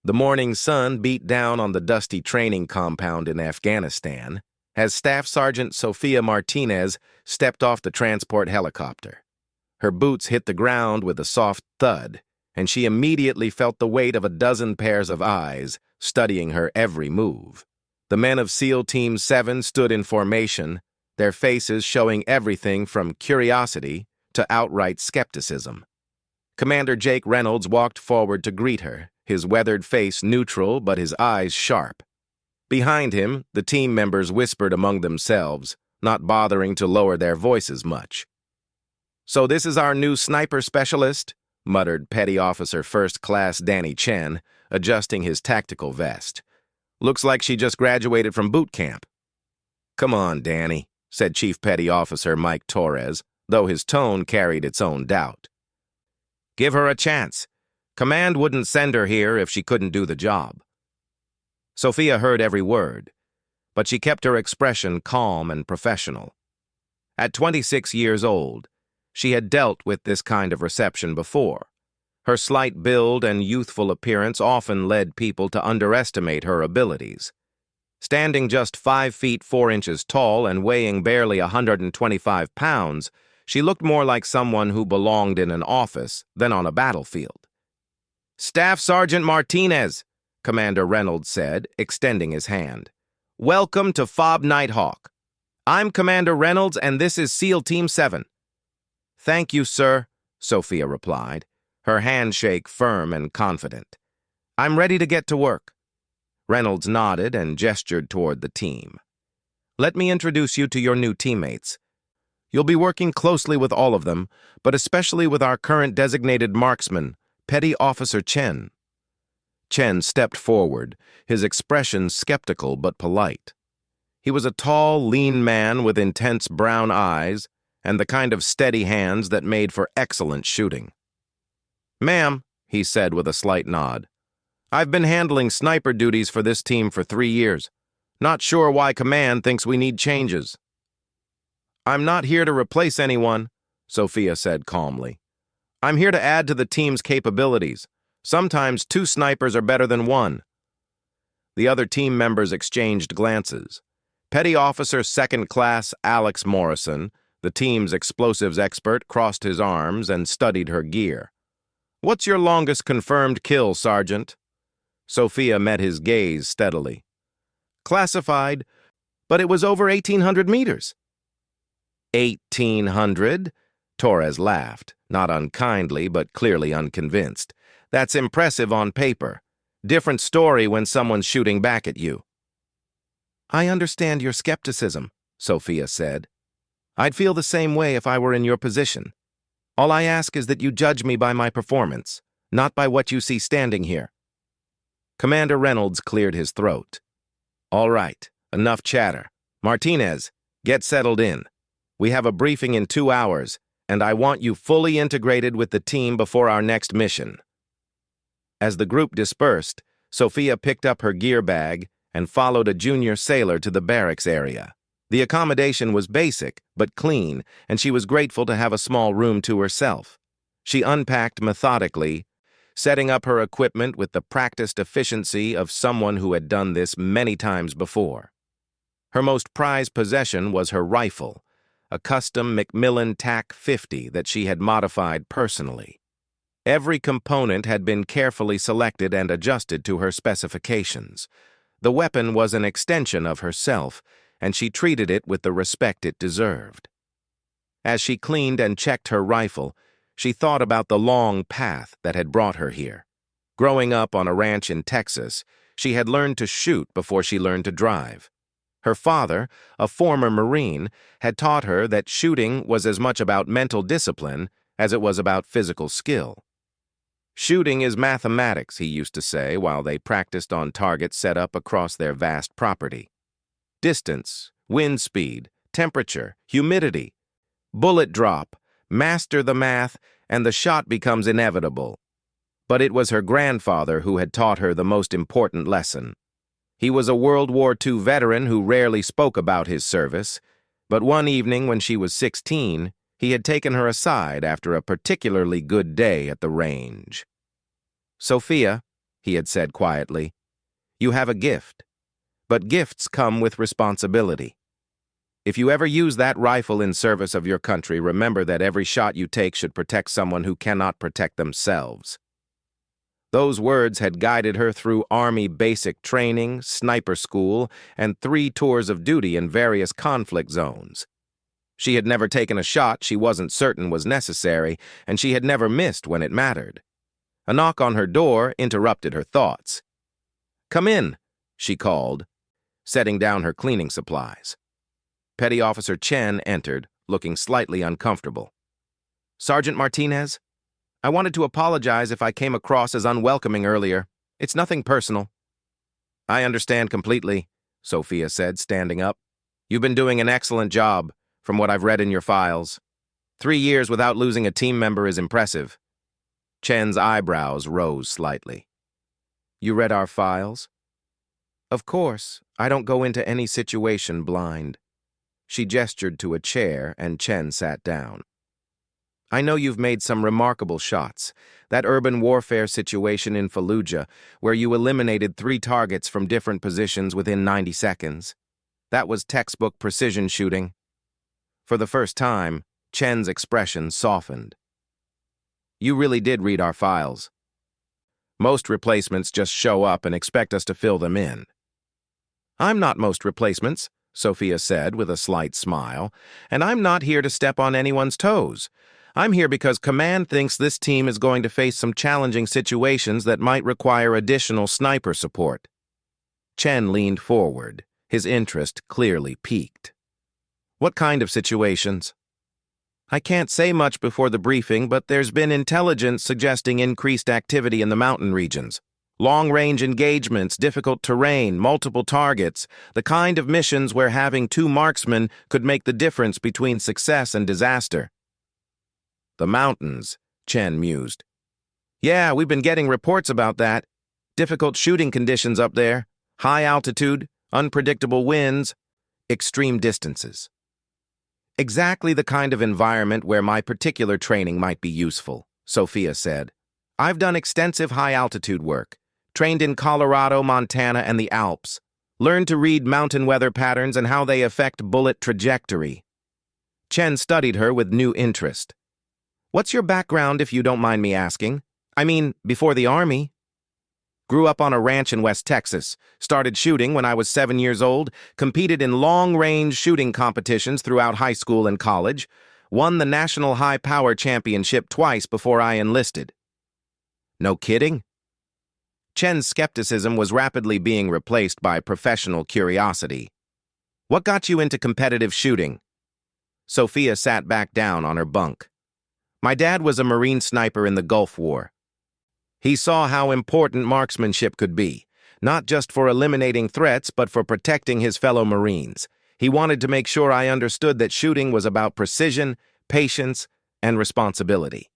The morning sun beat down on the dusty training compound in Afghanistan as Staff Sergeant Sophia Martinez stepped off the transport helicopter. Her boots hit the ground with a soft thud, and she immediately felt the weight of a dozen pairs of eyes studying her every move. The men of SEAL Team 7 stood in formation, their faces showing everything from curiosity to outright skepticism. Commander Jake Reynolds walked forward to greet her, his weathered face neutral but his eyes sharp. Behind him, the team members whispered among themselves, not bothering to lower their voices much. "So this is our new sniper specialist?" muttered Petty Officer First Class Danny Chen, adjusting his tactical vest. "Looks like she just graduated from boot camp." "Come on, Danny," said Chief Petty Officer Mike Torres, though his tone carried its own doubt. "Give her a chance. Command wouldn't send her here if she couldn't do the job." Sophia heard every word, but she kept her expression calm and professional. At 26 years old, she had dealt with this kind of reception before. Her slight build and youthful appearance often led people to underestimate her abilities. Standing just 5 feet 4 inches tall and weighing barely 125 pounds, she looked more like someone who belonged in an office than on a battlefield. "Staff Sergeant Martinez," Commander Reynolds said, extending his hand. "Welcome to FOB Nighthawk. I'm Commander Reynolds, and this is SEAL Team 7. "Thank you, sir," Sophia replied, her handshake firm and confident. "I'm ready to get to work." Reynolds nodded and gestured toward the team. "Let me introduce you to your new teammates. You'll be working closely with all of them, but especially with our current designated marksman, Petty Officer Chen." Chen stepped forward, his expression skeptical but polite. He was a tall, lean man with intense brown eyes and the kind of steady hands that made for excellent shooting. "Ma'am," he said with a slight nod, "I've been handling sniper duties for this team for 3 years. Not sure why Command thinks we need changes." "I'm not here to replace anyone," Sophia said calmly. "I'm here to add to the team's capabilities. Sometimes 2 snipers are better than 1. The other team members exchanged glances. Petty Officer Second Class Alex Morrison, the team's explosives expert, crossed his arms and studied her gear. "What's your longest confirmed kill, Sergeant?" Sophia met his gaze steadily. "Classified, but it was over 1,800 meters. 1,800? Torres laughed, not unkindly but clearly unconvinced. "That's impressive on paper. Different story when someone's shooting back at you." "I understand your skepticism," Sophia said. "I'd feel the same way if I were in your position. All I ask is that you judge me by my performance, not by what you see standing here." Commander Reynolds cleared his throat. "All right, enough chatter. Martinez, get settled in. We have a briefing in 2 hours, and I want you fully integrated with the team before our next mission." As the group dispersed, Sophia picked up her gear bag and followed a junior sailor to the barracks area. The accommodation was basic but clean, and she was grateful to have a small room to herself. She unpacked methodically, setting up her equipment with the practiced efficiency of someone who had done this many times before. Her most prized possession was her rifle, a custom Macmillan TAC-50 that she had modified personally. Every component had been carefully selected and adjusted to her specifications. The weapon was an extension of herself, and she treated it with the respect it deserved. As she cleaned and checked her rifle, she thought about the long path that had brought her here. Growing up on a ranch in Texas, she had learned to shoot before she learned to drive. Her father, a former Marine, had taught her that shooting was as much about mental discipline as it was about physical skill. "Shooting is mathematics," he used to say while they practiced on targets set up across their vast property. Distance, wind speed, temperature, humidity. Bullet drop, master the math, and the shot becomes inevitable. But it was her grandfather who had taught her the most important lesson. He was a World War II veteran who rarely spoke about his service, but one evening when she was 16, he had taken her aside after a particularly good day at the range. "Sophia," he had said quietly. You have a gift, but gifts come with responsibility. If you ever use that rifle in service of your country, remember that every shot you take should protect someone who cannot protect themselves. Those words had guided her through Army basic training, sniper school, and 3 tours of duty in various conflict zones. She had never taken a shot she wasn't certain was necessary, and she had never missed when it mattered. A knock on her door interrupted her thoughts. "Come in," she called, setting down her cleaning supplies. Petty Officer Chen entered, looking slightly uncomfortable. "Sergeant Martinez? I wanted to apologize if I came across as unwelcoming earlier. It's nothing personal." "I understand completely," Sophia said, standing up. "You've been doing an excellent job, from what I've read in your files. 3 years without losing a team member is impressive." Chen's eyebrows rose slightly. "You read our files?" "Of course, I don't go into any situation blind." She gestured to a chair, and Chen sat down. "I know you've made some remarkable shots. That urban warfare situation in Fallujah, where you eliminated 3 targets from different positions within 90 seconds. That was textbook precision shooting." For the first time, Chen's expression softened. "You really did read our files. Most replacements just show up and expect us to fill them in." "I'm not most replacements," Sophia said with a slight smile, "and I'm not here to step on anyone's toes. I'm here because Command thinks this team is going to face some challenging situations that might require additional sniper support." Chen leaned forward, his interest clearly piqued. "What kind of situations?" "I can't say much before the briefing, but there's been intelligence suggesting increased activity in the mountain regions. Long-range engagements, difficult terrain, multiple targets, the kind of missions where having 2 marksmen could make the difference between success and disaster." "The mountains," Chen mused. "Yeah, we've been getting reports about that. Difficult shooting conditions up there, high altitude, unpredictable winds, extreme distances. Exactly the kind of environment where my particular training might be useful," Sophia said. "I've done extensive high-altitude work, trained in Colorado, Montana, and the Alps, learned to read mountain weather patterns and how they affect bullet trajectory." Chen studied her with new interest. "What's your background, if you don't mind me asking? I mean, before the Army." "Grew up on a ranch in West Texas, started shooting when I was 7 years old, competed in long-range shooting competitions throughout high school and college, won the National High Power Championship twice before I enlisted." "No kidding?" Chen's skepticism was rapidly being replaced by professional curiosity. "What got you into competitive shooting?" Sophia sat back down on her bunk. "My dad was a Marine sniper in the Gulf War. He saw how important marksmanship could be, not just for eliminating threats, but for protecting his fellow Marines. He wanted to make sure I understood that shooting was about precision, patience, and responsibility."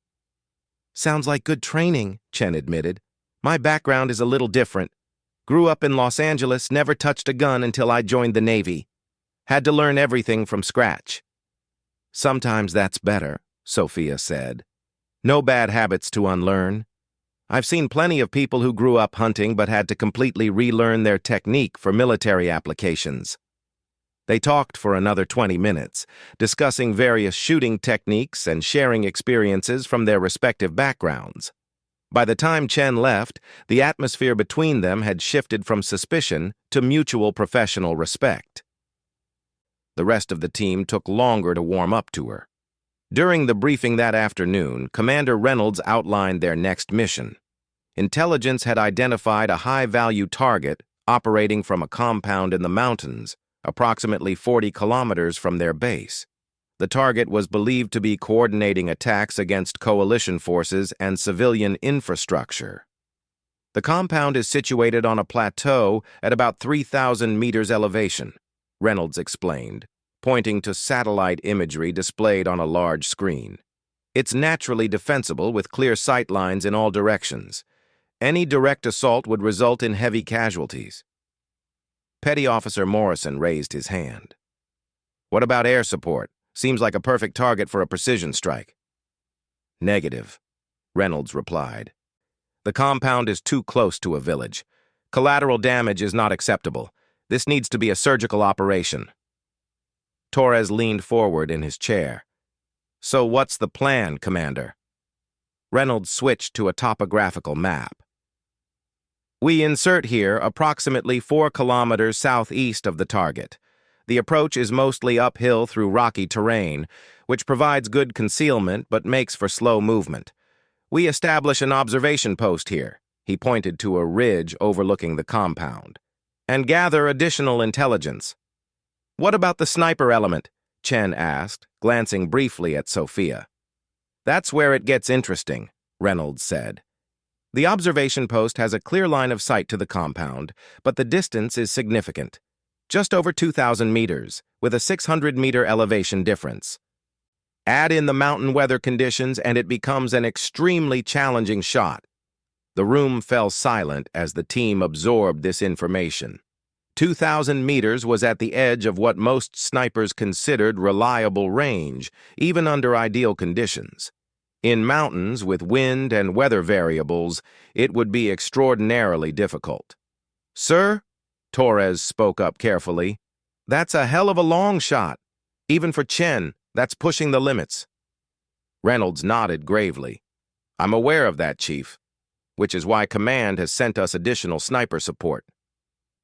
"Sounds like good training," Chen admitted. "My background is a little different. Grew up in Los Angeles, never touched a gun until I joined the Navy. Had to learn everything from scratch." "Sometimes that's better," Sophia said. "No bad habits to unlearn. I've seen plenty of people who grew up hunting but had to completely relearn their technique for military applications." They talked for another 20 minutes, discussing various shooting techniques and sharing experiences from their respective backgrounds. By the time Chen left, the atmosphere between them had shifted from suspicion to mutual professional respect. The rest of the team took longer to warm up to her. During the briefing that afternoon, Commander Reynolds outlined their next mission. Intelligence had identified a high-value target operating from a compound in the mountains, approximately 40 kilometers from their base. The target was believed to be coordinating attacks against coalition forces and civilian infrastructure. The compound is situated on a plateau at about 3,000 meters elevation, Reynolds explained, pointing to satellite imagery displayed on a large screen. It's naturally defensible with clear sight lines in all directions. Any direct assault would result in heavy casualties. Petty Officer Morrison raised his hand. "What about air support? Seems like a perfect target for a precision strike." "Negative," Reynolds replied. The compound is too close to a village. Collateral damage is not acceptable. This needs to be a surgical operation. Torres leaned forward in his chair. So what's the plan, Commander? Reynolds switched to a topographical map. We insert here approximately 4 kilometers southeast of the target. The approach is mostly uphill through rocky terrain, which provides good concealment but makes for slow movement. We establish an observation post here, he pointed to a ridge overlooking the compound, and gather additional intelligence. What about the sniper element? Chen asked, glancing briefly at Sophia. That's where it gets interesting, Reynolds said. The observation post has a clear line of sight to the compound, but the distance is significant. Just over 2,000 meters, with a 600-meter elevation difference. Add in the mountain weather conditions and it becomes an extremely challenging shot. The room fell silent as the team absorbed this information. 2,000 meters was at the edge of what most snipers considered reliable range, even under ideal conditions. In mountains with wind and weather variables, it would be extraordinarily difficult. Sir, Torres spoke up carefully, that's a hell of a long shot. Even for Chen, that's pushing the limits. Reynolds nodded gravely. I'm aware of that, Chief, which is why Command has sent us additional sniper support.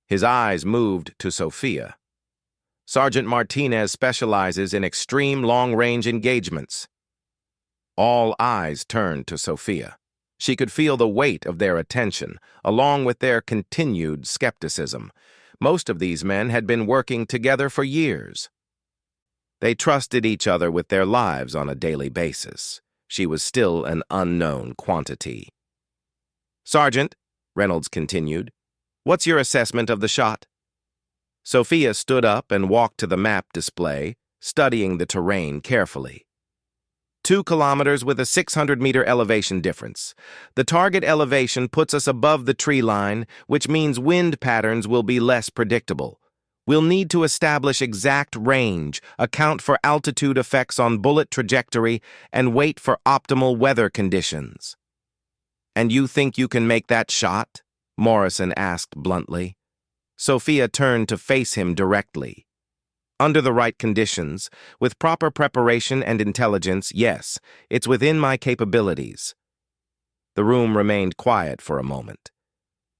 His eyes moved to Sophia. Sergeant Martinez specializes in extreme long-range engagements. All eyes turned to Sophia. She could feel the weight of their attention, along with their continued skepticism. Most of these men had been working together for years. They trusted each other with their lives on a daily basis. She was still an unknown quantity. Sergeant, Reynolds continued, what's your assessment of the shot? Sophia stood up and walked to the map display, studying the terrain carefully. 2 kilometers with a 600-meter elevation difference. The target elevation puts us above the tree line, which means wind patterns will be less predictable. We'll need to establish exact range, account for altitude effects on bullet trajectory, and wait for optimal weather conditions. And you think you can make that shot? Morrison asked bluntly. Sophia turned to face him directly. Under the right conditions, with proper preparation and intelligence, yes, it's within my capabilities. The room remained quiet for a moment.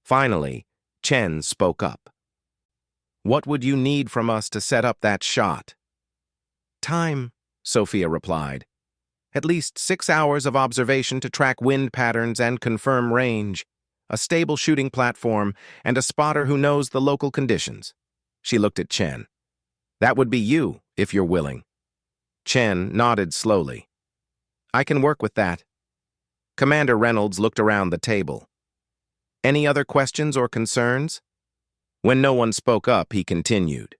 Finally, Chen spoke up. What would you need from us to set up that shot? Time, Sophia replied. At least 6 hours of observation to track wind patterns and confirm range, a stable shooting platform, and a spotter who knows the local conditions. She looked at Chen. That would be you, if you're willing. Chen nodded slowly. I can work with that. Commander Reynolds looked around the table. Any other questions or concerns? When no one spoke up, he continued.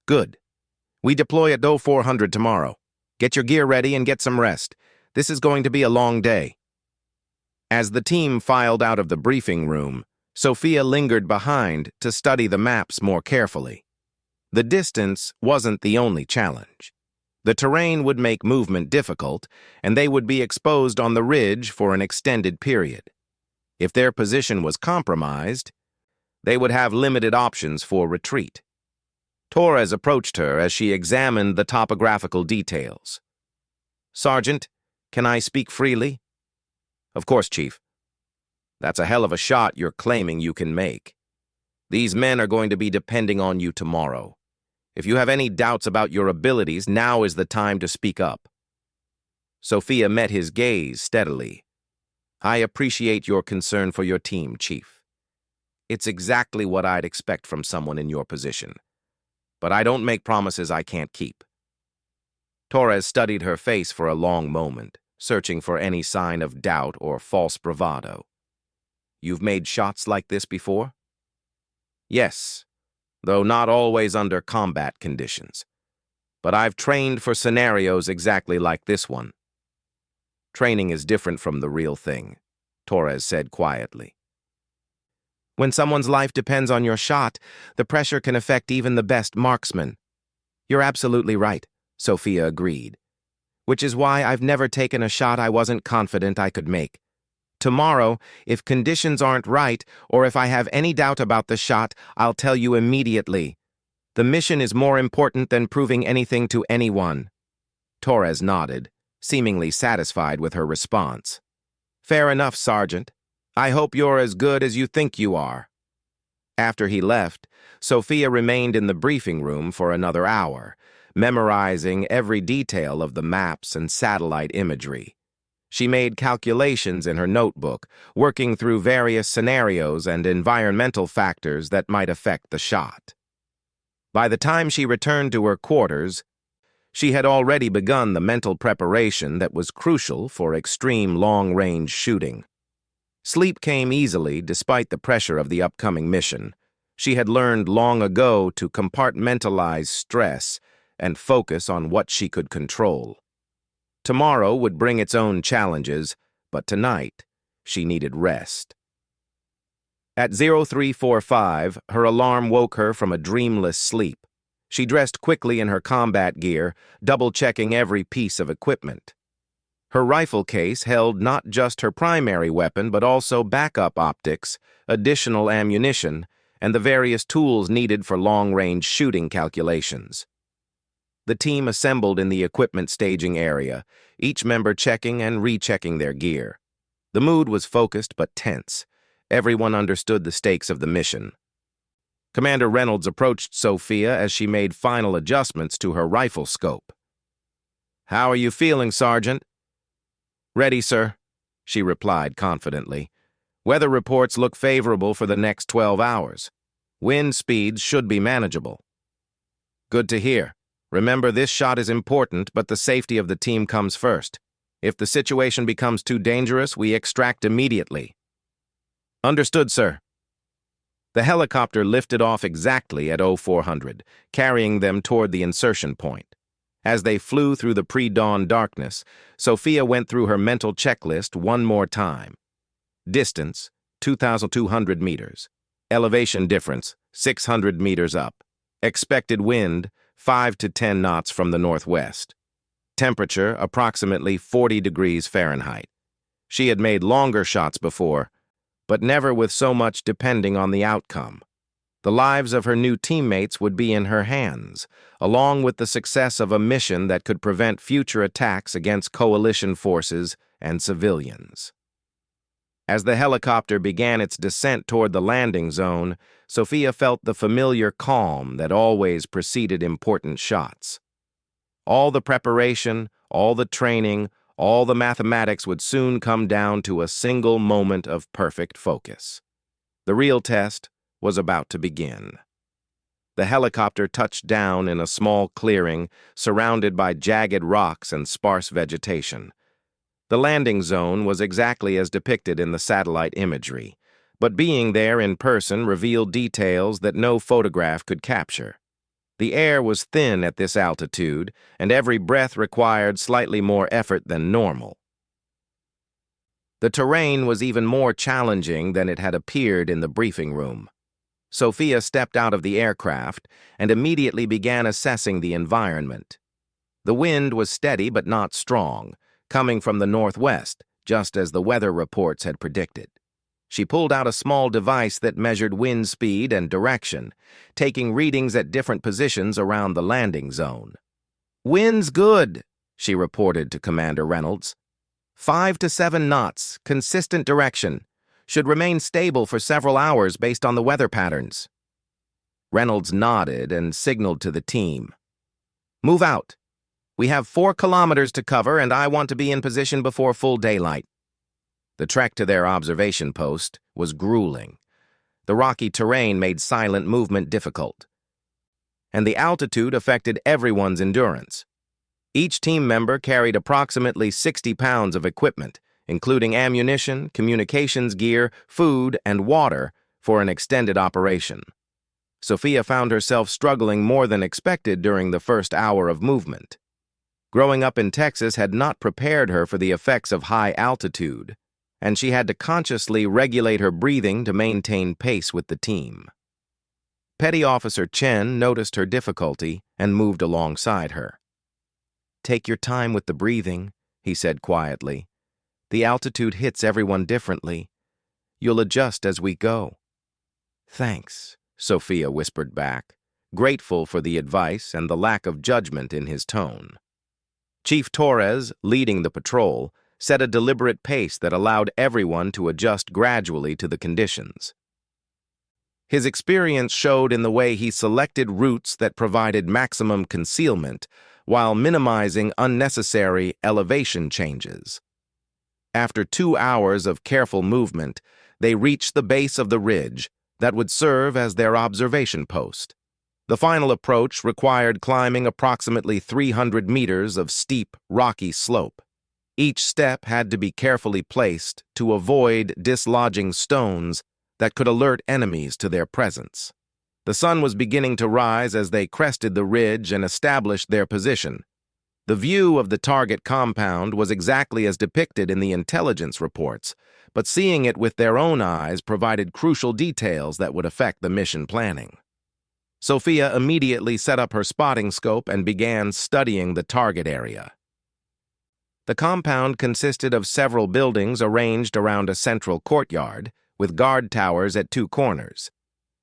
Good. We deploy at Do 400 tomorrow. Get your gear ready and get some rest. This is going to be a long day. As the team filed out of the briefing room, Sophia lingered behind to study the maps more carefully. The distance wasn't the only challenge. The terrain would make movement difficult, and they would be exposed on the ridge for an extended period. If their position was compromised, they would have limited options for retreat. Torres approached her as she examined the topographical details. Sergeant, can I speak freely? Of course, Chief. That's a hell of a shot you're claiming you can make. These men are going to be depending on you tomorrow. If you have any doubts about your abilities, now is the time to speak up. Sophia met his gaze steadily. I appreciate your concern for your team, Chief. It's exactly what I'd expect from someone in your position. But I don't make promises I can't keep. Torres studied her face for a long moment, searching for any sign of doubt or false bravado. You've made shots like this before? Yes, though not always under combat conditions. But I've trained for scenarios exactly like this one. Training is different from the real thing, Torres said quietly. When someone's life depends on your shot, the pressure can affect even the best marksman. You're absolutely right, Sophia agreed. Which is why I've never taken a shot I wasn't confident I could make. Tomorrow, if conditions aren't right, or if I have any doubt about the shot, I'll tell you immediately. The mission is more important than proving anything to anyone." Torres nodded, seemingly satisfied with her response. "Fair enough, Sergeant. I hope you're as good as you think you are." After he left, Sophia remained in the briefing room for another hour, memorizing every detail of the maps and satellite imagery. She made calculations in her notebook, working through various scenarios and environmental factors that might affect the shot. By the time she returned to her quarters, she had already begun the mental preparation that was crucial for extreme long-range shooting. Sleep came easily despite the pressure of the upcoming mission. She had learned long ago to compartmentalize stress and focus on what she could control. Tomorrow would bring its own challenges, but tonight she needed rest. At 0345, her alarm woke her from a dreamless sleep. She dressed quickly in her combat gear, double-checking every piece of equipment. Her rifle case held not just her primary weapon but also backup optics, additional ammunition, and the various tools needed for long-range shooting calculations. The team assembled in the equipment staging area, each member checking and rechecking their gear. The mood was focused but tense. Everyone understood the stakes of the mission. Commander Reynolds approached Sophia as she made final adjustments to her rifle scope. "How are you feeling, Sergeant?" "Ready, sir," she replied confidently. "Weather reports look favorable for the next 12 hours. Wind speeds should be manageable." "Good to hear. Remember, this shot is important, but the safety of the team comes first. If the situation becomes too dangerous, we extract immediately." "Understood, sir." The helicopter lifted off exactly at 0400, carrying them toward the insertion point. As they flew through the pre-dawn darkness, Sophia went through her mental checklist one more time. Distance, 2,200 meters. Elevation difference, 600 meters up. Expected wind, 5 to 10 knots from the northwest. Temperature, approximately 40 degrees Fahrenheit. She had made longer shots before, but never with so much depending on the outcome. The lives of her new teammates would be in her hands, along with the success of a mission that could prevent future attacks against coalition forces and civilians. As the helicopter began its descent toward the landing zone, Sophia felt the familiar calm that always preceded important shots. All the preparation, all the training, all the mathematics would soon come down to a single moment of perfect focus. The real test was about to begin. The helicopter touched down in a small clearing surrounded by jagged rocks and sparse vegetation. The landing zone was exactly as depicted in the satellite imagery, but being there in person revealed details that no photograph could capture. The air was thin at this altitude, and every breath required slightly more effort than normal. The terrain was even more challenging than it had appeared in the briefing room. Sophia stepped out of the aircraft and immediately began assessing the environment. The wind was steady but not strong, coming from the northwest, just as the weather reports had predicted. She pulled out a small device that measured wind speed and direction, taking readings at different positions around the landing zone. "Wind's good," she reported to Commander Reynolds. 5 to 7 knots, consistent direction. Should remain stable for several hours based on the weather patterns. Reynolds nodded and signaled to the team. "Move out. We have 4 kilometers to cover, and I want to be in position before full daylight." The trek to their observation post was grueling. The rocky terrain made silent movement difficult, and the altitude affected everyone's endurance. Each team member carried approximately 60 pounds of equipment, including ammunition, communications gear, food, and water for an extended operation. Sophia found herself struggling more than expected during the first hour of movement. Growing up in Texas had not prepared her for the effects of high altitude, and she had to consciously regulate her breathing to maintain pace with the team. Petty Officer Chen noticed her difficulty and moved alongside her. "Take your time with the breathing," he said quietly. The altitude hits everyone differently. You'll adjust as we go." "Thanks," Sophia whispered back, grateful for the advice and the lack of judgment in his tone. Chief Torres, leading the patrol, set a deliberate pace that allowed everyone to adjust gradually to the conditions. His experience showed in the way he selected routes that provided maximum concealment while minimizing unnecessary elevation changes. After 2 hours of careful movement, they reached the base of the ridge that would serve as their observation post. The final approach required climbing approximately 300 meters of steep, rocky slope. Each step had to be carefully placed to avoid dislodging stones that could alert enemies to their presence. The sun was beginning to rise as they crested the ridge and established their position. The view of the target compound was exactly as depicted in the intelligence reports, but seeing it with their own eyes provided crucial details that would affect the mission planning. Sophia immediately set up her spotting scope and began studying the target area. The compound consisted of several buildings arranged around a central courtyard, with guard towers at 2 corners.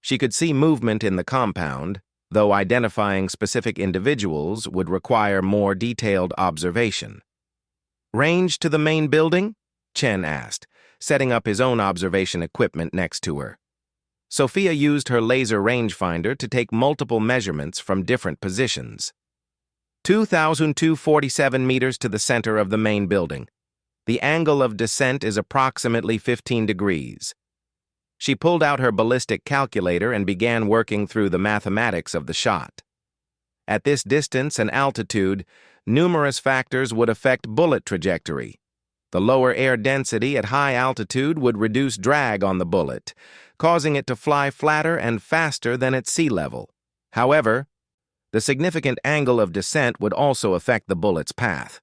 She could see movement in the compound, though identifying specific individuals would require more detailed observation. "Range to the main building?" Chen asked, setting up his own observation equipment next to her. Sophia used her laser rangefinder to take multiple measurements from different positions. 2,247 meters to the center of the main building. The angle of descent is approximately 15 degrees. She pulled out her ballistic calculator and began working through the mathematics of the shot. At this distance and altitude, numerous factors would affect bullet trajectory. The lower air density at high altitude would reduce drag on the bullet, causing it to fly flatter and faster than at sea level. However, the significant angle of descent would also affect the bullet's path.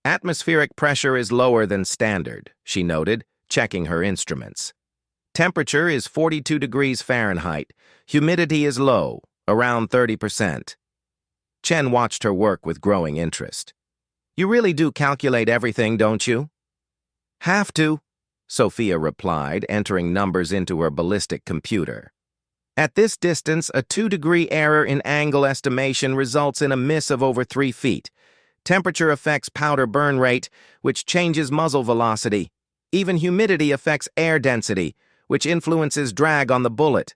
"Atmospheric pressure is lower than standard," she noted, checking her instruments. "Temperature is 42 degrees Fahrenheit. Humidity is low, around 30%. Chen watched her work with growing interest. "You really do calculate everything, don't you?" "Have to," Sophia replied, entering numbers into her ballistic computer. "At this distance, a 2-degree error in angle estimation results in a miss of over 3 feet. Temperature affects powder burn rate, which changes muzzle velocity. Even humidity affects air density, which influences drag on the bullet."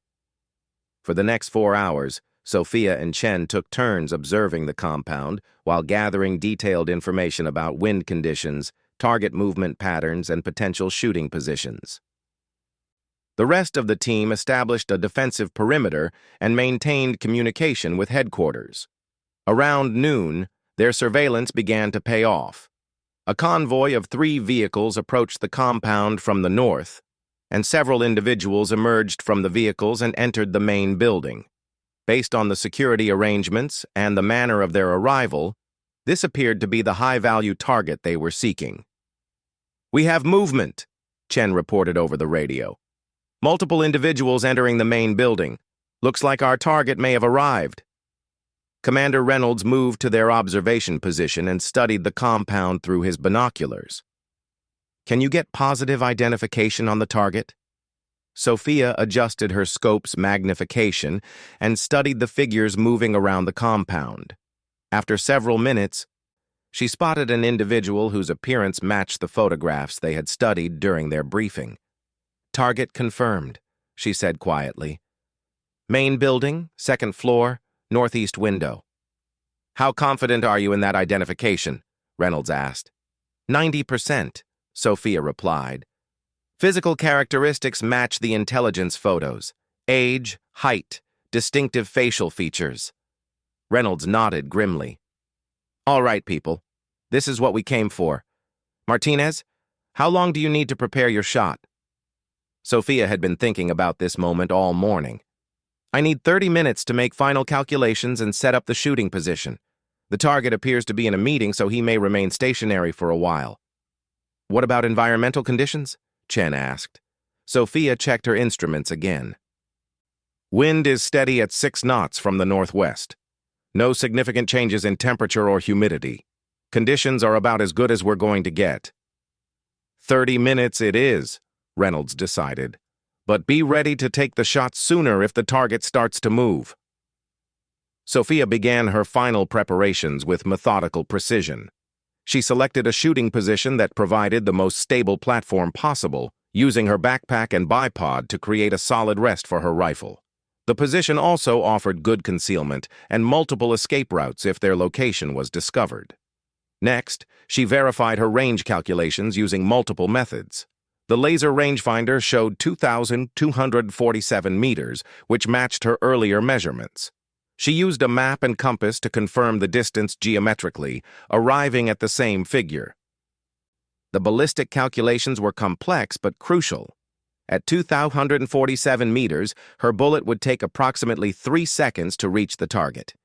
For the next 4 hours, Sophia and Chen took turns observing the compound while gathering detailed information about wind conditions, target movement patterns, and potential shooting positions. The rest of the team established a defensive perimeter and maintained communication with headquarters. Around noon, their surveillance began to pay off. A convoy of 3 vehicles approached the compound from the north, and several individuals emerged from the vehicles and entered the main building. Based on the security arrangements and the manner of their arrival, this appeared to be the high-value target they were seeking. "We have movement," Chen reported over the radio. "Multiple individuals entering the main building. Looks like our target may have arrived." Commander Reynolds moved to their observation position and studied the compound through his binoculars. "Can you get positive identification on the target?" Sophia adjusted her scope's magnification and studied the figures moving around the compound. After several minutes, she spotted an individual whose appearance matched the photographs they had studied during their briefing. "Target confirmed," she said quietly. "Main building, 2nd floor, northeast window." "How confident are you in that identification?" Reynolds asked. 90%, Sophia replied. "Physical characteristics match the intelligence photos. Age, height, distinctive facial features." Reynolds nodded grimly. "All right, people. This is what we came for. Martinez, how long do you need to prepare your shot?" Sophia had been thinking about this moment all morning. "I need 30 minutes to make final calculations and set up the shooting position. The target appears to be in a meeting, so he may remain stationary for a while." "What about environmental conditions?" Chen asked. Sophia checked her instruments again. "Wind is steady at 6 knots from the northwest. No significant changes in temperature or humidity. Conditions are about as good as we're going to get." 30 minutes it is, Reynolds decided. But be ready to take the shot sooner if the target starts to move. Sophia began her final preparations with methodical precision. She selected a shooting position that provided the most stable platform possible, using her backpack and bipod to create a solid rest for her rifle. The position also offered good concealment and multiple escape routes if their location was discovered. Next, she verified her range calculations using multiple methods. The laser rangefinder showed 2,247 meters, which matched her earlier measurements. She used a map and compass to confirm the distance geometrically, arriving at the same figure. The ballistic calculations were complex but crucial. At 2,247 meters, her bullet would take approximately 3 seconds to reach the target.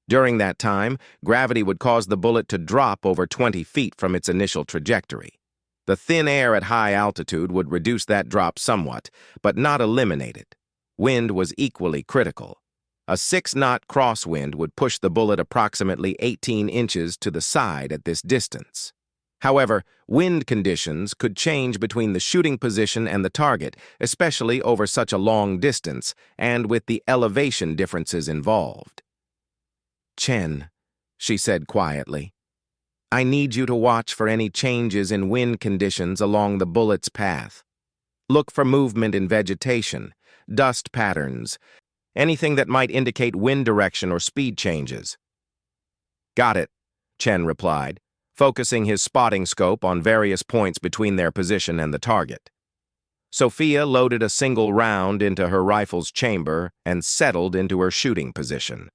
During that time, gravity would cause the bullet to drop over 20 feet from its initial trajectory. The thin air at high altitude would reduce that drop somewhat, but not eliminate it. Wind was equally critical. A 6-knot crosswind would push the bullet approximately 18 inches to the side at this distance. However, wind conditions could change between the shooting position and the target, especially over such a long distance and with the elevation differences involved. "Chen," she said quietly, "I need you to watch for any changes in wind conditions along the bullet's path. Look for movement in vegetation, dust patterns, anything that might indicate wind direction or speed changes." "Got it," Chen replied, focusing his spotting scope on various points between their position and the target. Sophia loaded a single round into her rifle's chamber and settled into her shooting position.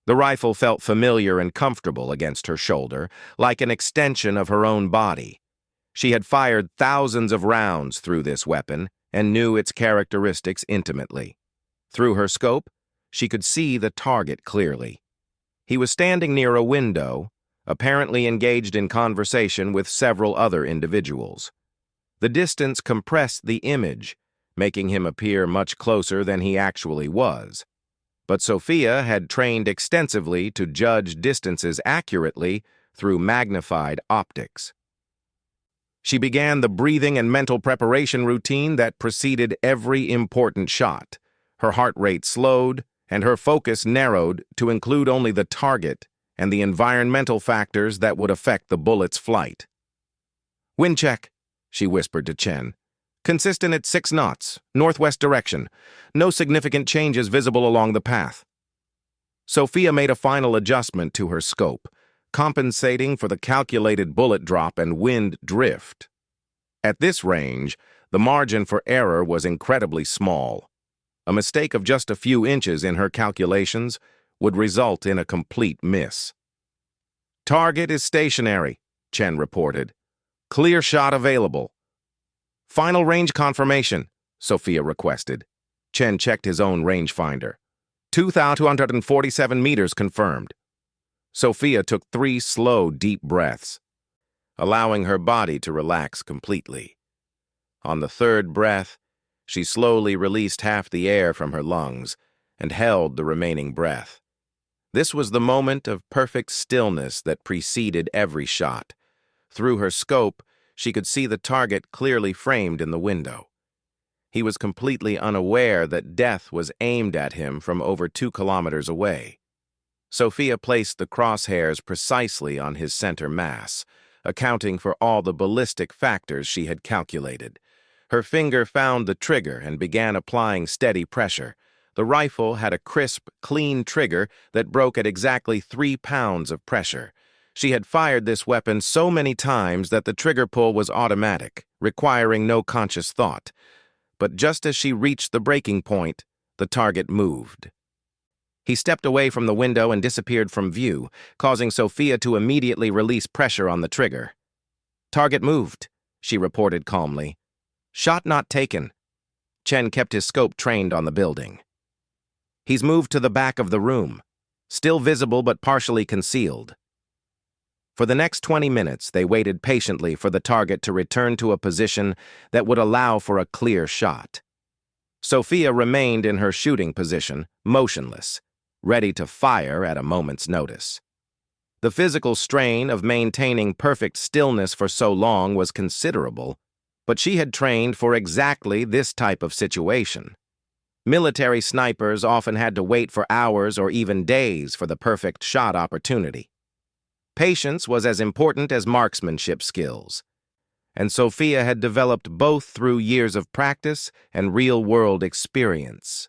The rifle felt familiar and comfortable against her shoulder, like an extension of her own body. She had fired thousands of rounds through this weapon and knew its characteristics intimately. Through her scope, she could see the target clearly. He was standing near a window, apparently engaged in conversation with several other individuals. The distance compressed the image, making him appear much closer than he actually was. But Sophia had trained extensively to judge distances accurately through magnified optics. She began the breathing and mental preparation routine that preceded every important shot. Her heart rate slowed, and her focus narrowed to include only the target and the environmental factors that would affect the bullet's flight. "Wind check," she whispered to Chen. "Consistent at 6 knots, northwest direction. No significant changes visible along the path." Sophia made a final adjustment to her scope, compensating for the calculated bullet drop and wind drift. At this range, the margin for error was incredibly small. A mistake of just a few inches in her calculations would result in a complete miss. "Target is stationary," Chen reported. "Clear shot available." "Final range confirmation," Sophia requested. Chen checked his own rangefinder. 2,247 meters confirmed. Sophia took 3 slow, deep breaths, allowing her body to relax completely. On the 3rd breath, she slowly released half the air from her lungs and held the remaining breath. This was the moment of perfect stillness that preceded every shot. Through her scope, she could see the target clearly framed in the window. He was completely unaware that death was aimed at him from over 2 kilometers away. Sophia placed the crosshairs precisely on his center mass, accounting for all the ballistic factors she had calculated. Her finger found the trigger and began applying steady pressure. The rifle had a crisp, clean trigger that broke at exactly 3 pounds of pressure. She had fired this weapon so many times that the trigger pull was automatic, requiring no conscious thought. But just as she reached the breaking point, the target moved. He stepped away from the window and disappeared from view, causing Sophia to immediately release pressure on the trigger. "Target moved," she reported calmly. "Shot not taken." Chen kept his scope trained on the building. "He's moved to the back of the room, still visible but partially concealed." For the next 20 minutes, they waited patiently for the target to return to a position that would allow for a clear shot. Sophia remained in her shooting position, motionless, ready to fire at a moment's notice. The physical strain of maintaining perfect stillness for so long was considerable. But she had trained for exactly this type of situation. Military snipers often had to wait for hours or even days for the perfect shot opportunity. Patience was as important as marksmanship skills, and Sophia had developed both through years of practice and real-world experience.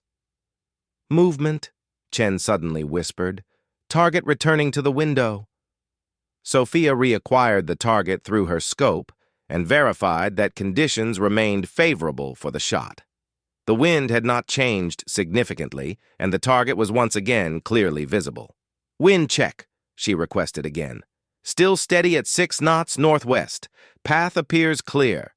"Movement," Chen suddenly whispered. "Target returning to the window." Sophia reacquired the target through her scope and verified that conditions remained favorable for the shot. The wind had not changed significantly, and the target was once again clearly visible. "Wind check," she requested again. "Still steady at 6 knots northwest. Path appears clear."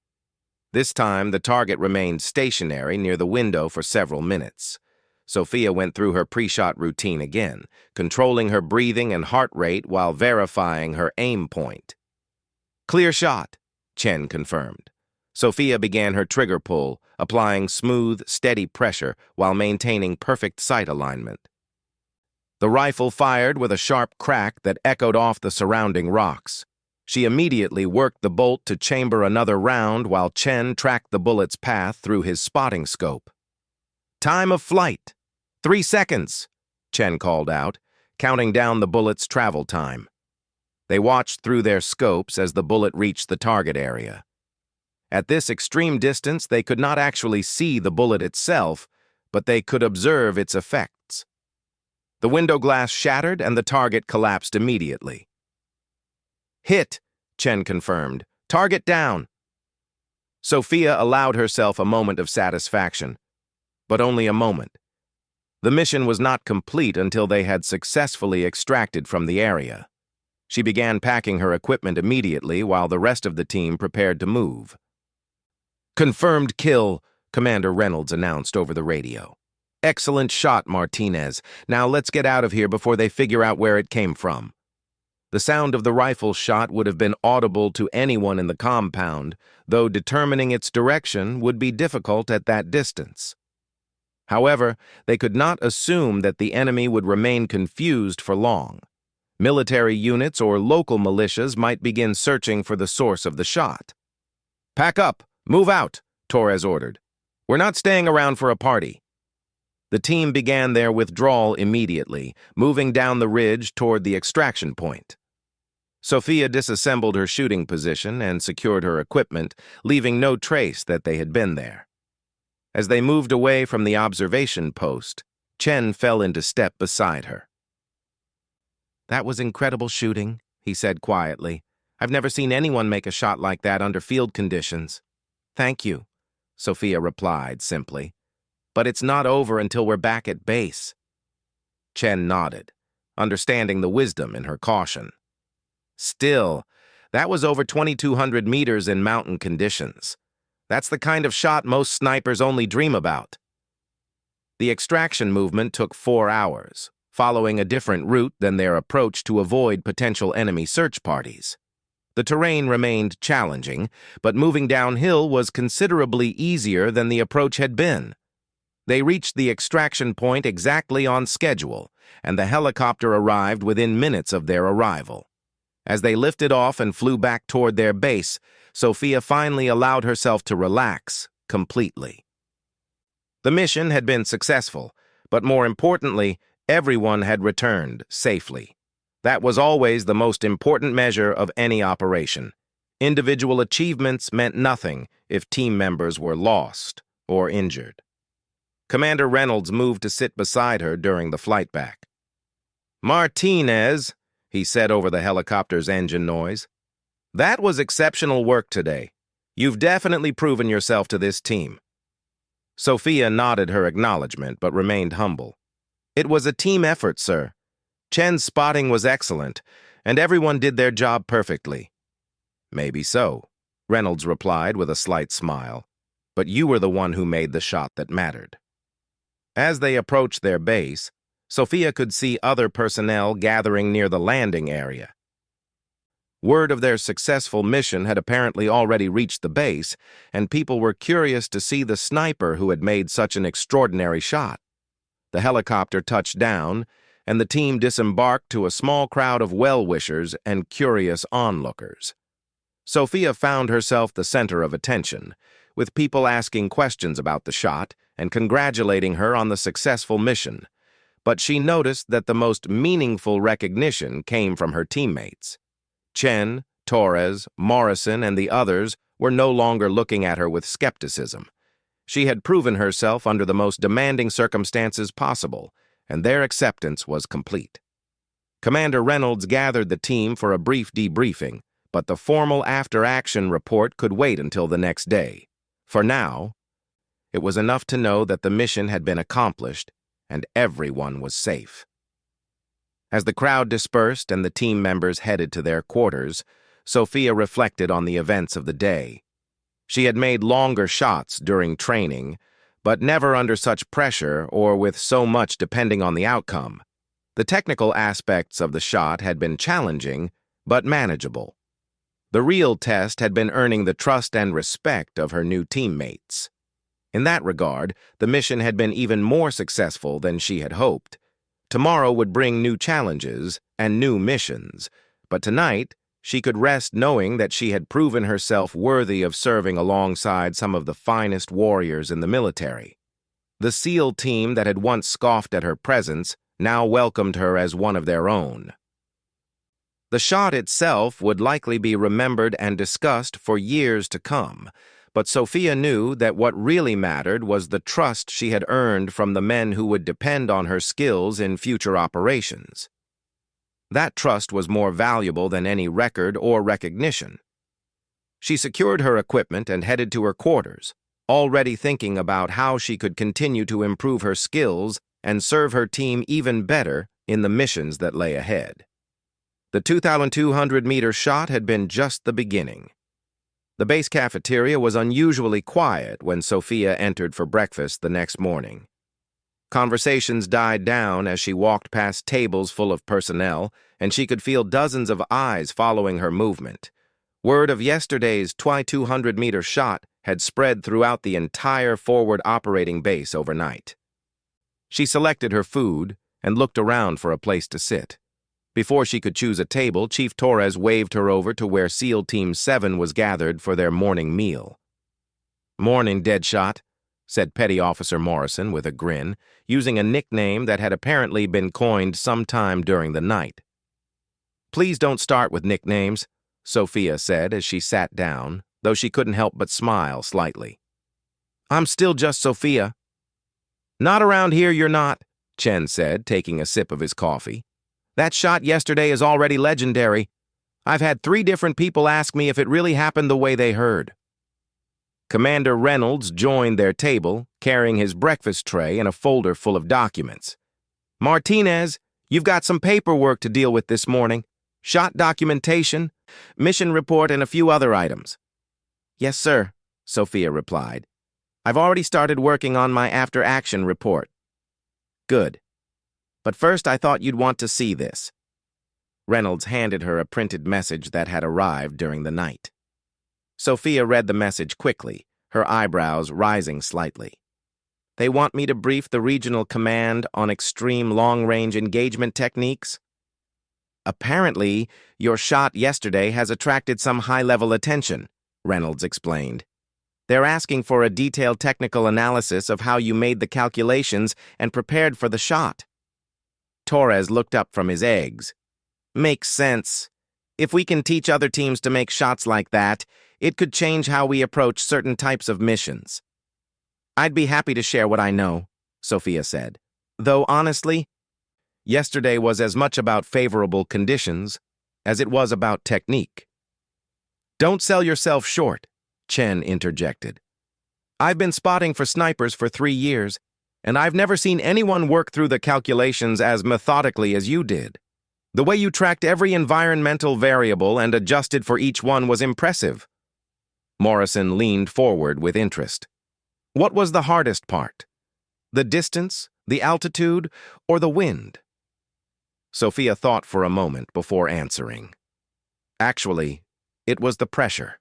This time, the target remained stationary near the window for several minutes. Sophia went through her pre-shot routine again, controlling her breathing and heart rate while verifying her aim point. "Clear shot," Chen confirmed. Sophia began her trigger pull, applying smooth, steady pressure while maintaining perfect sight alignment. The rifle fired with a sharp crack that echoed off the surrounding rocks. She immediately worked the bolt to chamber another round while Chen tracked the bullet's path through his spotting scope. "Time of flight. 3 seconds," Chen called out, counting down the bullet's travel time. They watched through their scopes as the bullet reached the target area. At this extreme distance, they could not actually see the bullet itself, but they could observe its effects. The window glass shattered and the target collapsed immediately. "Hit," Chen confirmed. "Target down." Sophia allowed herself a moment of satisfaction, but only a moment. The mission was not complete until they had successfully extracted from the area. She began packing her equipment immediately while the rest of the team prepared to move. "Confirmed kill," Commander Reynolds announced over the radio. "Excellent shot, Martinez. Now let's get out of here before they figure out where it came from." The sound of the rifle shot would have been audible to anyone in the compound, though determining its direction would be difficult at that distance. However, they could not assume that the enemy would remain confused for long. Military units or local militias might begin searching for the source of the shot. "Pack up! Move out!" Torres ordered. "We're not staying around for a party." The team began their withdrawal immediately, moving down the ridge toward the extraction point. Sophia disassembled her shooting position and secured her equipment, leaving no trace that they had been there. As they moved away from the observation post, Chen fell into step beside her. "That was incredible shooting," he said quietly. "I've never seen anyone make a shot like that under field conditions." "Thank you," Sophia replied simply. "But it's not over until we're back at base." Chen nodded, understanding the wisdom in her caution. "Still, that was over 2,200 meters in mountain conditions. That's the kind of shot most snipers only dream about." The extraction movement took 4 hours, following a different route than their approach to avoid potential enemy search parties. The terrain remained challenging, but moving downhill was considerably easier than the approach had been. They reached the extraction point exactly on schedule, and the helicopter arrived within minutes of their arrival. As they lifted off and flew back toward their base, Sophia finally allowed herself to relax completely. The mission had been successful, but more importantly, everyone had returned safely. That was always the most important measure of any operation. Individual achievements meant nothing if team members were lost or injured. Commander Reynolds moved to sit beside her during the flight back. "Martinez," he said over the helicopter's engine noise, "that was exceptional work today. You've definitely proven yourself to this team." Sophia nodded her acknowledgement but remained humble. "It was a team effort, sir. Chen's spotting was excellent, and everyone did their job perfectly." "Maybe so," Reynolds replied with a slight smile, "but you were the one who made the shot that mattered." As they approached their base, Sophia could see other personnel gathering near the landing area. Word of their successful mission had apparently already reached the base, and people were curious to see the sniper who had made such an extraordinary shot. The helicopter touched down, and the team disembarked to a small crowd of well-wishers and curious onlookers. Sophia found herself the center of attention, with people asking questions about the shot and congratulating her on the successful mission. But she noticed that the most meaningful recognition came from her teammates. Chen, Torres, Morrison, and the others were no longer looking at her with skepticism. She had proven herself under the most demanding circumstances possible, and their acceptance was complete. Commander Reynolds gathered the team for a brief debriefing, but the formal after-action report could wait until the next day. For now, it was enough to know that the mission had been accomplished and everyone was safe. As the crowd dispersed and the team members headed to their quarters, Sophia reflected on the events of the day. She had made longer shots during training, but never under such pressure or with so much depending on the outcome. The technical aspects of the shot had been challenging, but manageable. The real test had been earning the trust and respect of her new teammates. In that regard, the mission had been even more successful than she had hoped. Tomorrow would bring new challenges and new missions, but tonight she could rest knowing that she had proven herself worthy of serving alongside some of the finest warriors in the military. The SEAL team that had once scoffed at her presence now welcomed her as one of their own. The shot itself would likely be remembered and discussed for years to come, but Sophia knew that what really mattered was the trust she had earned from the men who would depend on her skills in future operations. That trust was more valuable than any record or recognition. She secured her equipment and headed to her quarters, already thinking about how she could continue to improve her skills and serve her team even better in the missions that lay ahead. The 2,200-meter shot had been just the beginning. The base cafeteria was unusually quiet when Sophia entered for breakfast the next morning. Conversations died down as she walked past tables full of personnel, and she could feel dozens of eyes following her movement. Word of yesterday's 2,200-meter shot had spread throughout the entire forward operating base overnight. She selected her food and looked around for a place to sit. Before she could choose a table, Chief Torres waved her over to where SEAL Team 7 was gathered for their morning meal. "Morning, Deadshot," said Petty Officer Morrison with a grin, using a nickname that had apparently been coined sometime during the night. "Please don't start with nicknames," Sophia said as she sat down, though she couldn't help but smile slightly. "I'm still just Sophia." "Not around here, you're not," Chen said, taking a sip of his coffee. "That shot yesterday is already legendary. I've had 3 different people ask me if it really happened the way they heard." Commander Reynolds joined their table, carrying his breakfast tray and a folder full of documents. "Martinez, you've got some paperwork to deal with this morning. Shot documentation, mission report, and a few other items." "Yes, sir," Sophia replied. "I've already started working on my after-action report." "Good. But first I thought you'd want to see this." Reynolds handed her a printed message that had arrived during the night. Sophia read the message quickly, her eyebrows rising slightly. "They want me to brief the regional command on extreme long-range engagement techniques?" "Apparently, your shot yesterday has attracted some high-level attention," Reynolds explained. "They're asking for a detailed technical analysis of how you made the calculations and prepared for the shot." Torres looked up from his eggs. "Makes sense. If we can teach other teams to make shots like that, it could change how we approach certain types of missions." "I'd be happy to share what I know," Sophia said. "Though honestly, yesterday was as much about favorable conditions as it was about technique." "Don't sell yourself short," Chen interjected. "I've been spotting for snipers for 3 years, and I've never seen anyone work through the calculations as methodically as you did. The way you tracked every environmental variable and adjusted for each one was impressive." Morrison leaned forward with interest. "What was the hardest part? The distance, the altitude, or the wind?" Sophia thought for a moment before answering. "Actually, it was the pressure.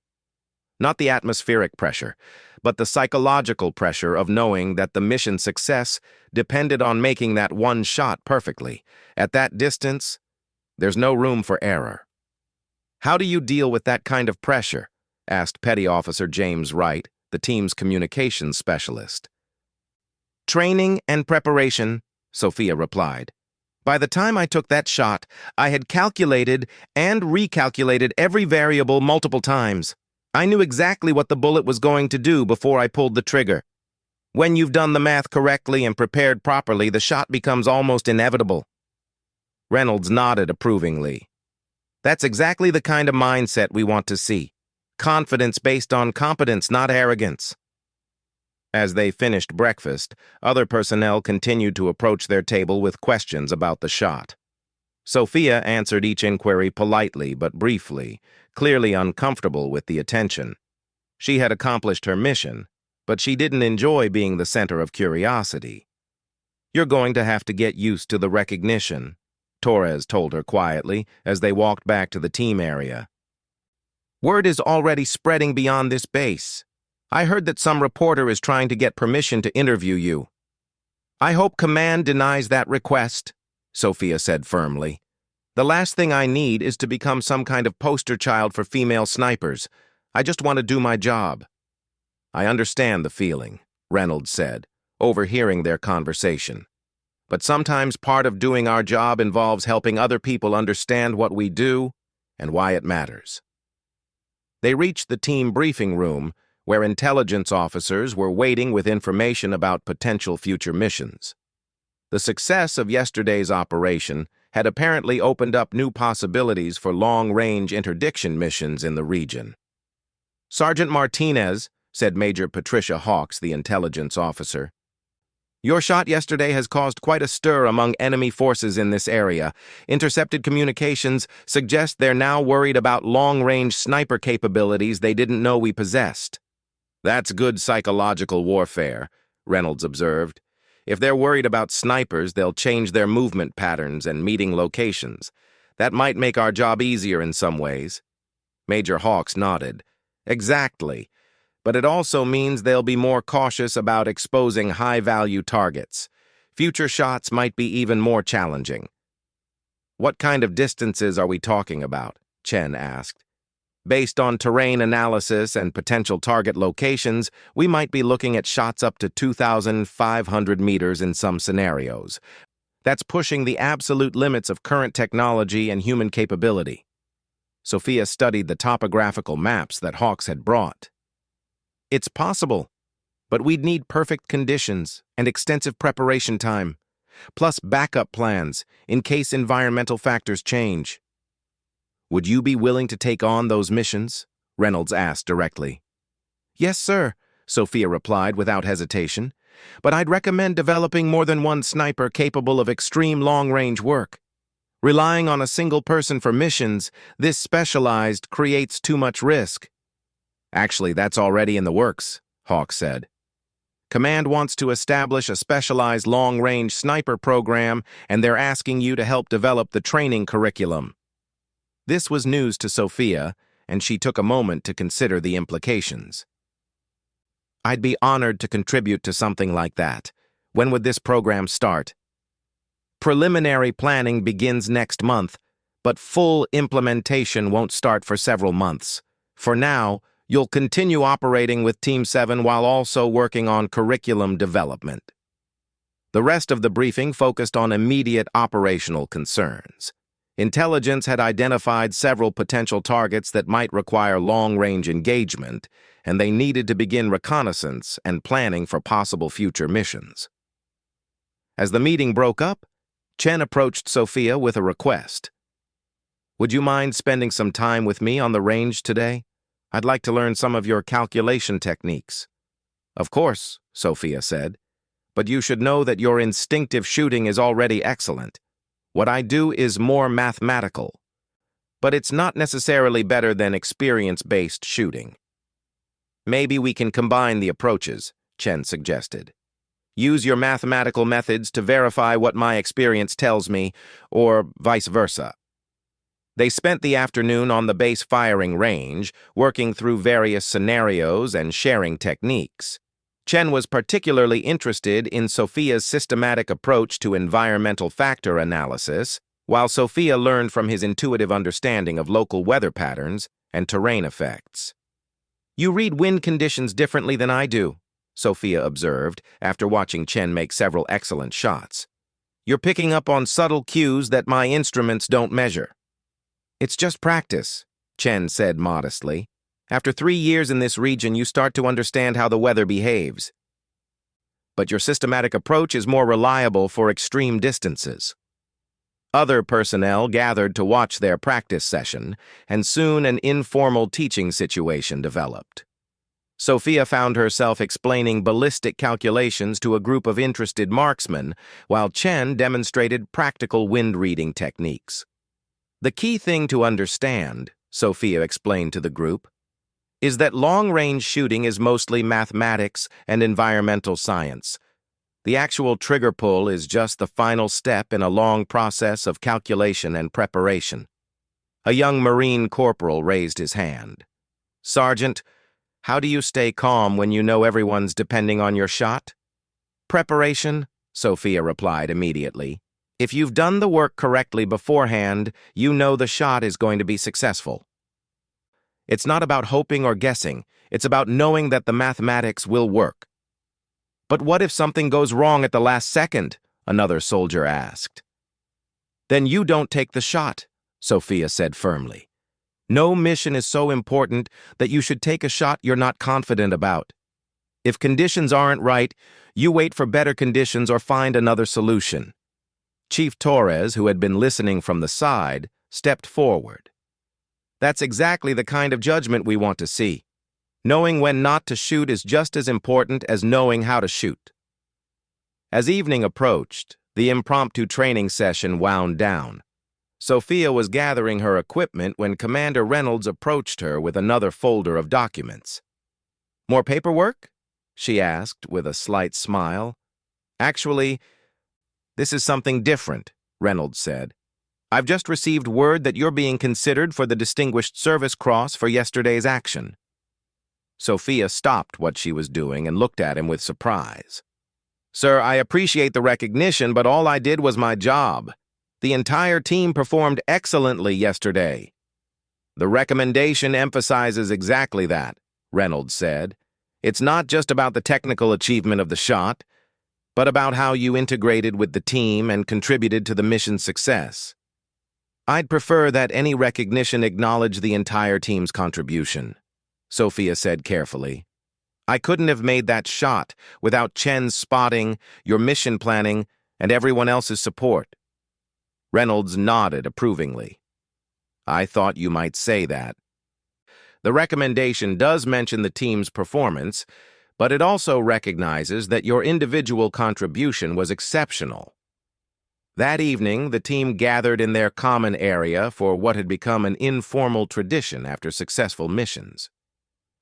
Not the atmospheric pressure, but the psychological pressure of knowing that the mission's success depended on making that one shot perfectly. At that distance, there's no room for error." How do you deal with that kind of pressure? Asked Petty Officer James Wright, the team's communications specialist. Training and preparation, Sophia replied. By the time I took that shot, I had calculated and recalculated every variable multiple times. I knew exactly what the bullet was going to do before I pulled the trigger. When you've done the math correctly and prepared properly, the shot becomes almost inevitable. Reynolds nodded approvingly. That's exactly the kind of mindset we want to see. Confidence based on competence, not arrogance. As they finished breakfast, other personnel continued to approach their table with questions about the shot. Sophia answered each inquiry politely but briefly, clearly uncomfortable with the attention. She had accomplished her mission, but she didn't enjoy being the center of curiosity. You're going to have to get used to the recognition, Torres told her quietly as they walked back to the team area. Word is already spreading beyond this base. I heard that some reporter is trying to get permission to interview you. I hope Command denies that request, Sophia said firmly. The last thing I need is to become some kind of poster child for female snipers. I just want to do my job. I understand the feeling, Reynolds said, overhearing their conversation. But sometimes part of doing our job involves helping other people understand what we do and why it matters. They reached the team briefing room, where intelligence officers were waiting with information about potential future missions. The success of yesterday's operation had apparently opened up new possibilities for long-range interdiction missions in the region. Sergeant Martinez, said Major Patricia Hawks, the intelligence officer, your shot yesterday has caused quite a stir among enemy forces in this area. Intercepted communications suggest they're now worried about long-range sniper capabilities they didn't know we possessed. That's good psychological warfare, Reynolds observed. If they're worried about snipers, they'll change their movement patterns and meeting locations. That might make our job easier in some ways. Major Hawks nodded. Exactly. But it also means they'll be more cautious about exposing high-value targets. Future shots might be even more challenging. What kind of distances are we talking about? Chen asked. Based on terrain analysis and potential target locations, we might be looking at shots up to 2,500 meters in some scenarios. That's pushing the absolute limits of current technology and human capability. Sophia studied the topographical maps that Hawks had brought. It's possible, but we'd need perfect conditions and extensive preparation time, plus backup plans in case environmental factors change. Would you be willing to take on those missions? Reynolds asked directly. Yes, sir, Sophia replied without hesitation, but I'd recommend developing more than one sniper capable of extreme long-range work. Relying on a single person for missions, this specialized creates too much risk. Actually, that's already in the works, Hawk said. Command wants to establish a specialized long-range sniper program, and they're asking you to help develop the training curriculum. This was news to Sophia, and she took a moment to consider the implications. I'd be honored to contribute to something like that. When would this program start? Preliminary planning begins next month, but full implementation won't start for several months. For now, you'll continue operating with Team 7 while also working on curriculum development. The rest of the briefing focused on immediate operational concerns. Intelligence had identified several potential targets that might require long-range engagement, and they needed to begin reconnaissance and planning for possible future missions. As the meeting broke up, Chen approached Sophia with a request. Would you mind spending some time with me on the range today? I'd like to learn some of your calculation techniques. Of course, Sophia said, but you should know that your instinctive shooting is already excellent. What I do is more mathematical, but it's not necessarily better than experience-based shooting. Maybe we can combine the approaches, Chen suggested. Use your mathematical methods to verify what my experience tells me, or vice versa. They spent the afternoon on the base firing range, working through various scenarios and sharing techniques. Chen was particularly interested in Sophia's systematic approach to environmental factor analysis, while Sophia learned from his intuitive understanding of local weather patterns and terrain effects. "You read wind conditions differently than I do," Sophia observed after watching Chen make several excellent shots. "You're picking up on subtle cues that my instruments don't measure." "It's just practice," Chen said modestly. "After 3 years in this region, you start to understand how the weather behaves. But your systematic approach is more reliable for extreme distances." Other personnel gathered to watch their practice session, and soon an informal teaching situation developed. Sophia found herself explaining ballistic calculations to a group of interested marksmen, while Chen demonstrated practical wind-reading techniques. "The key thing to understand," Sophia explained to the group, "is that long-range shooting is mostly mathematics and environmental science. The actual trigger pull is just the final step in a long process of calculation and preparation." A young Marine corporal raised his hand. "Sergeant, how do you stay calm when you know everyone's depending on your shot?" "Preparation," Sophia replied immediately. "If you've done the work correctly beforehand, you know the shot is going to be successful. It's not about hoping or guessing, it's about knowing that the mathematics will work." "But what if something goes wrong at the last second?" another soldier asked. "Then you don't take the shot," Sophia said firmly. "No mission is so important that you should take a shot you're not confident about. If conditions aren't right, you wait for better conditions or find another solution." Chief Torres, who had been listening from the side, stepped forward. "That's exactly the kind of judgment we want to see. Knowing when not to shoot is just as important as knowing how to shoot." As evening approached, the impromptu training session wound down. Sophia was gathering her equipment when Commander Reynolds approached her with another folder of documents. "More paperwork?" she asked with a slight smile. "Actually, this is something different," Reynolds said. "I've just received word that you're being considered for the Distinguished Service Cross for yesterday's action." Sophia stopped what she was doing and looked at him with surprise. "Sir, I appreciate the recognition, but all I did was my job. The entire team performed excellently yesterday." "The recommendation emphasizes exactly that," Reynolds said. "It's not just about the technical achievement of the shot, but about how you integrated with the team and contributed to the mission's success. I'd prefer that any recognition acknowledge the entire team's contribution," Sophia said carefully. "I couldn't have made that shot without Chen's spotting, your mission planning, and everyone else's support." Reynolds nodded approvingly. "I thought you might say that. The recommendation does mention the team's performance, but it also recognizes that your individual contribution was exceptional." That evening, the team gathered in their common area for what had become an informal tradition after successful missions.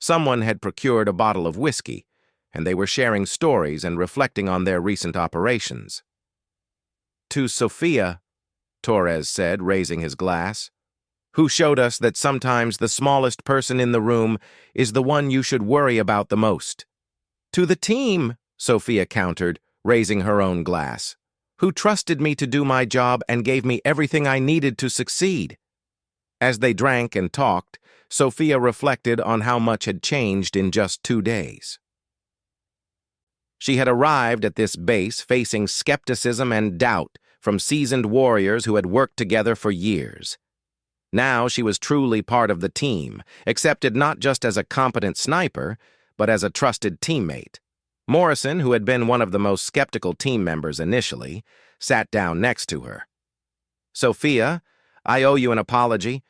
Someone had procured a bottle of whiskey, and they were sharing stories and reflecting on their recent operations. "To Sophia," Torres said, raising his glass, "who showed us that sometimes the smallest person in the room is the one you should worry about the most." "To the team," Sophia countered, raising her own glass, "who trusted me to do my job and gave me everything I needed to succeed." As they drank and talked, Sophia reflected on how much had changed in just 2 days. She had arrived at this base facing skepticism and doubt from seasoned warriors who had worked together for years. Now she was truly part of the team, accepted not just as a competent sniper, but as a trusted teammate. Morrison, who had been one of the most skeptical team members initially, sat down next to her. "Sophia, I owe you an apology.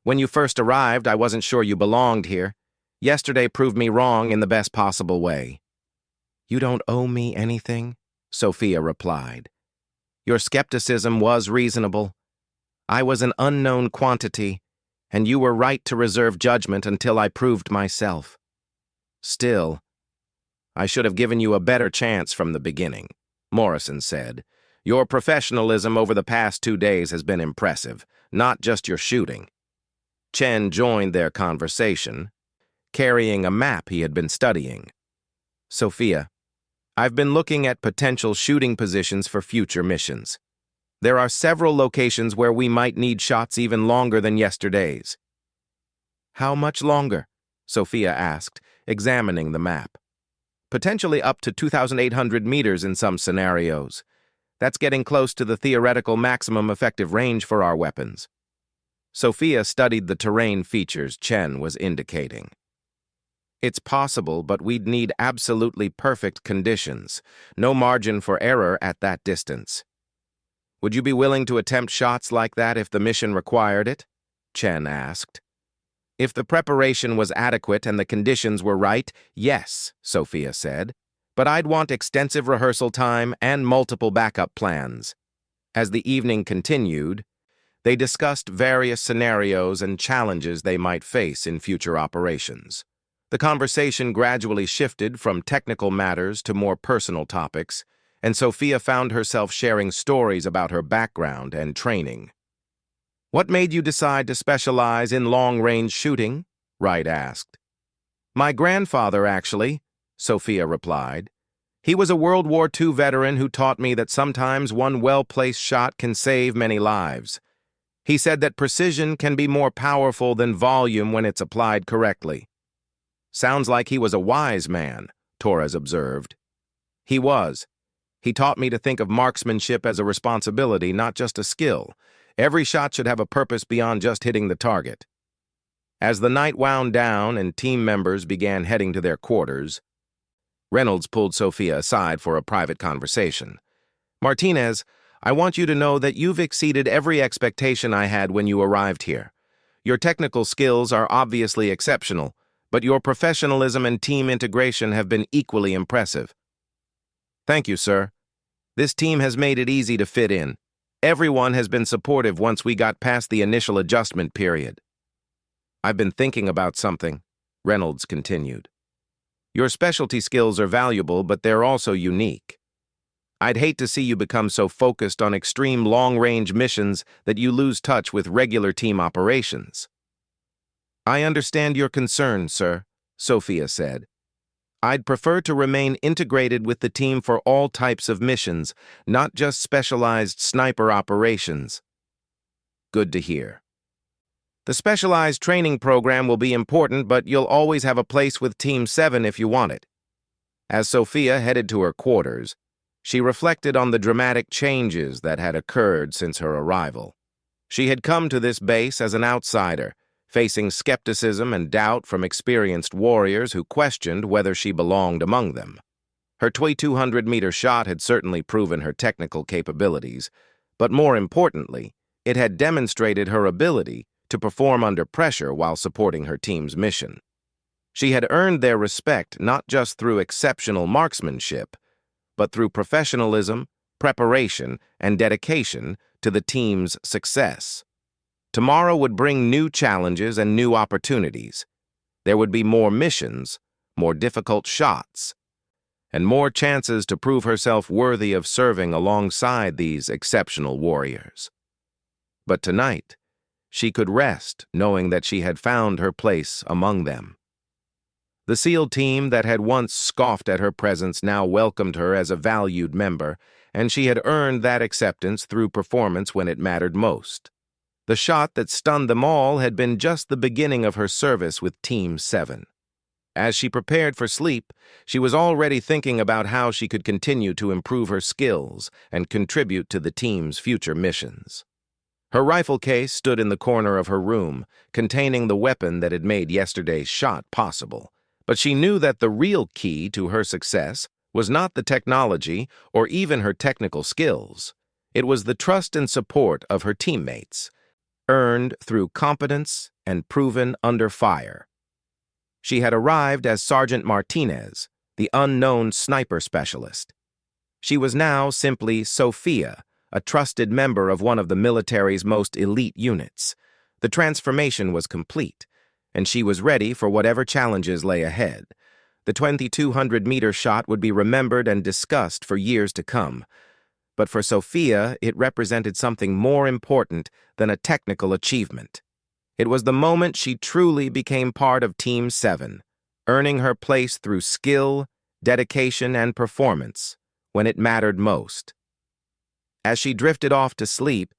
When you first arrived, I wasn't sure you belonged here. Yesterday proved me wrong in the best possible way." "You don't owe me anything," Sophia replied. "Your skepticism was reasonable. I was an unknown quantity, and you were right to reserve judgment until I proved myself. Still, I should have given you a better chance from the beginning," Morrison said. "Your professionalism over the past 2 days has been impressive, not just your shooting." Chen joined their conversation, carrying a map he had been studying. "Sophia, I've been looking at potential shooting positions for future missions. There are several locations where we might need shots even longer than yesterday's. How much longer? Sophia asked, examining the map. Potentially up to 2,800 meters in some scenarios. That's getting close to the theoretical maximum effective range for our weapons. Sophia studied the terrain features Chen was indicating. It's possible, but we'd need absolutely perfect conditions. No margin for error at that distance. Would you be willing to attempt shots like that if the mission required it? Chen asked. If the preparation was adequate and the conditions were right, yes, Sophia said. But I'd want extensive rehearsal time and multiple backup plans. As the evening continued, they discussed various scenarios and challenges they might face in future operations. The conversation gradually shifted from technical matters to more personal topics, and Sophia found herself sharing stories about her background and training. What made you decide to specialize in long-range shooting? Wright asked. My grandfather, actually, Sophia replied. He was a World War II veteran who taught me that sometimes one well-placed shot can save many lives. He said that precision can be more powerful than volume when it's applied correctly. Sounds like he was a wise man, Torres observed. He was. He taught me to think of marksmanship as a responsibility, not just a skill. Every shot should have a purpose beyond just hitting the target. As the night wound down and team members began heading to their quarters, Reynolds pulled Sophia aside for a private conversation. Martinez, I want you to know that you've exceeded every expectation I had when you arrived here. Your technical skills are obviously exceptional, but your professionalism and team integration have been equally impressive. Thank you, sir. This team has made it easy to fit in. Everyone has been supportive once we got past the initial adjustment period. I've been thinking about something, Reynolds continued. Your specialty skills are valuable, but they're also unique. I'd hate to see you become so focused on extreme long-range missions that you lose touch with regular team operations. I understand your concern, sir, Sophia said. I'd prefer to remain integrated with the team for all types of missions, not just specialized sniper operations. Good to hear. The specialized training program will be important, but you'll always have a place with Team 7 if you want it. As Sophia headed to her quarters, she reflected on the dramatic changes that had occurred since her arrival. She had come to this base as an outsider, facing skepticism and doubt from experienced warriors who questioned whether she belonged among them. Her 2,200-meter shot had certainly proven her technical capabilities, but more importantly, it had demonstrated her ability to perform under pressure while supporting her team's mission. She had earned their respect not just through exceptional marksmanship, but through professionalism, preparation, and dedication to the team's success. Tomorrow would bring new challenges and new opportunities. There would be more missions, more difficult shots, and more chances to prove herself worthy of serving alongside these exceptional warriors. But tonight, she could rest knowing that she had found her place among them. The SEAL team that had once scoffed at her presence now welcomed her as a valued member, and she had earned that acceptance through performance when it mattered most. The shot that stunned them all had been just the beginning of her service with Team 7. As she prepared for sleep, she was already thinking about how she could continue to improve her skills and contribute to the team's future missions. Her rifle case stood in the corner of her room, containing the weapon that had made yesterday's shot possible. But she knew that the real key to her success was not the technology or even her technical skills. It was the trust and support of her teammates, earned through competence and proven under fire. She had arrived as Sergeant Martinez, the unknown sniper specialist. She was now simply Sophia, a trusted member of one of the military's most elite units. The transformation was complete, and she was ready for whatever challenges lay ahead. The 2,200-meter shot would be remembered and discussed for years to come. But for Sophia, it represented something more important than a technical achievement. It was the moment she truly became part of Team 7, earning her place through skill, dedication, and performance when it mattered most. As she drifted off to sleep,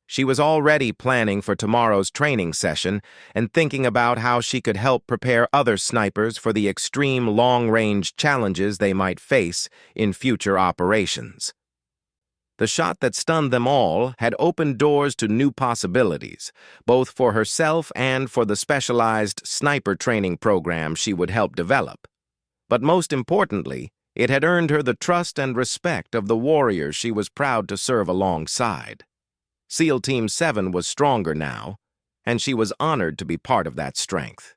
she was already planning for tomorrow's training session and thinking about how she could help prepare other snipers for the extreme long-range challenges they might face in future operations. The shot that stunned them all had opened doors to new possibilities, both for herself and for the specialized sniper training program she would help develop. But most importantly, it had earned her the trust and respect of the warriors she was proud to serve alongside. SEAL Team 7 was stronger now, and she was honored to be part of that strength.